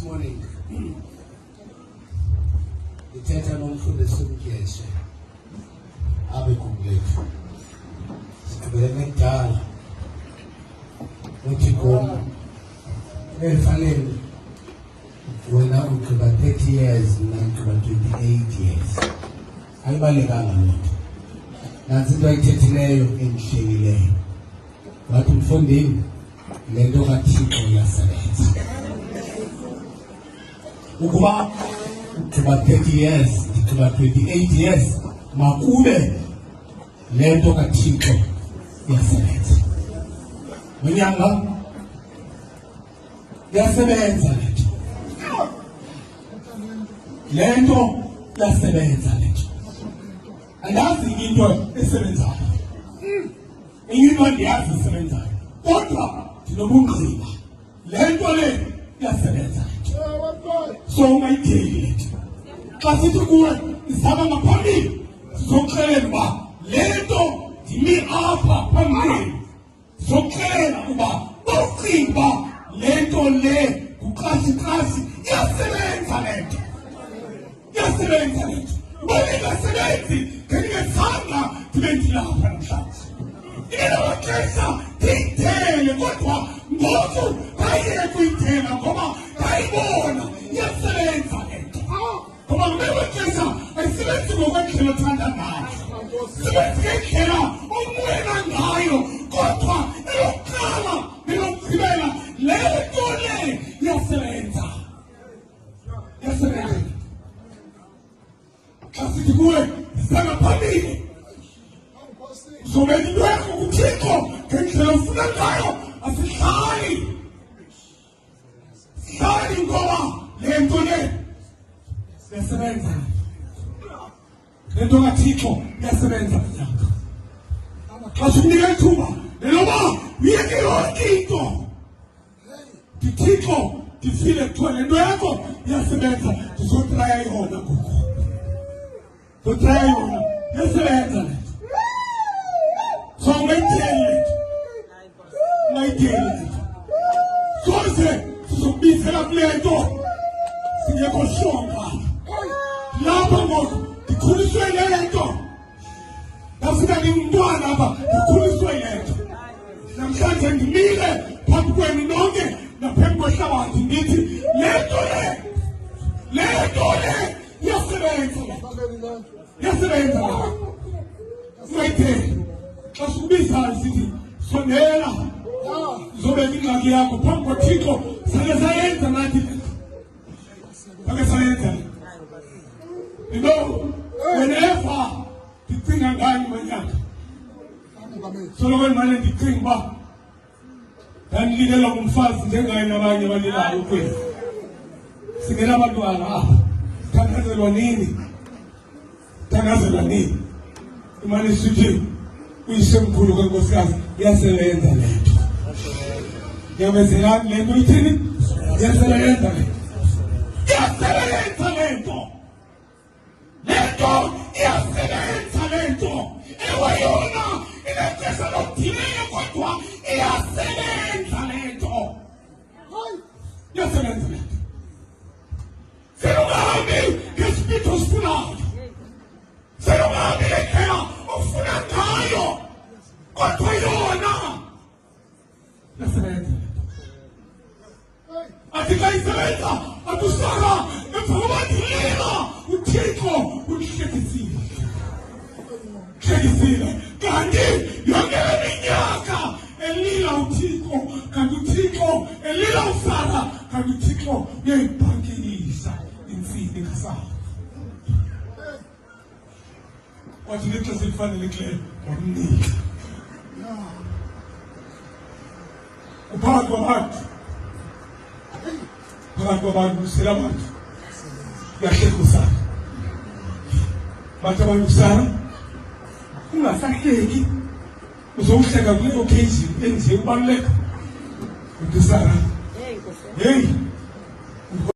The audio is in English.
morning ndithetha nomfundisi uMkeshe abe kumlethu sigqibelene kudala uthi kum efanele wena ugqiba 30 years mina ngigqiba 28 years ayibalekanga loo nto nansi into ayithethileyo endihlekileyo wathi mfondini le nto kaThixo iyasebenza ukuba ugqiba 30 years ngigqiba 28 years makube le nto kaThixo iyasebenza Mnyanga yasebenza le nto yasebenza le nto andazi into esebenzayo into ndiyazi isebenzayo kodwa ndinobungqina le nto le yasebenza so ungayideli le nto xa sithi kuwe izaba ngaphambili sizokuxelela uba le nto ndimi apha phambili sizokuxelela uba bawucinga uba le nto le kuqashiqashi iyasebenza le nto iyasebenza le nto uba ingasebenzi ngendingezanga ndibe ndilapha namhlanje inamaxesha ndiyithele kodwa ngoku ndayeke kuyithela ngoba ndayibona iyasebenza le nto ngoba ngamexesha ayisebenzi ngokwendlela othanda ngayo sebenzi ngendlela omwena ngayo kodwa elokuqala nelokugqibela le nto le iyasebenza iyasebenza xa sithi kuwe sangaphambili uzobeka into yakho kuThixo ngendlela ofuna ngayo asihlali sihlali ngoba le nto le iyasebenza le nto kaThixo iyasebenza nyanga xa sikunika ithuba leloba uyeke yonke into ndiThixo ndifile kuthiwa le nto yakho iyasebenza ndizotraya yona ngoku ndizotraya yona iyasebenza le nto so ungayitheli le nto ungayitheli le nto soze sizokubizela kule nto singekho shonga lapha ngoku ndikhuliswe le nto ndafika ndingumntwana apha ndikhuliswe le nto namhlanje ndimile phambi kwenu nonke naphambi kwehlabathi ndithi le nto le iyasebenza iyasebenza ungayitheli xa sikubizayo sithi sondela uzobeka ingxaki yakho phambi kwaThixo sake sayenza nathi le nto sake sayenza whenever ndicinga ngani manyaka soloko ndimane ndicinga uba ndandililela ngumfazi njengaye nabanye balelayo kwezi singenabantwana apha sithandazelwa nini imane sithi uyisemkhulu kwenkosikazi iyasebenza le nto ngiyabezelani le nto ithini iyasebenza le nto iyasebenza le nto iyasebenza le nto ewe yona inexesha lokuthileka kodwa iyasebenza le nto iyasebenza le nto selungahambi ngesipidi osifunayo selungahambi ngendlela ofuna ngayo kodwa yona iyasebenza le nto athi xa isebenza atusaka emva kobathileka uThixo uhlekisile kanti yonke iminyaka elila uThixo kanti uThixo elila uSara kanti uThixo uyayibhankisa insini kasala wathi ngexesha elifanelekileyo wamnika phakathi kwabantu usela abantu uyahleka uSara bathi abantu uSara ungasahleki uzohleka kule occasion enje ubaluleka uSara hey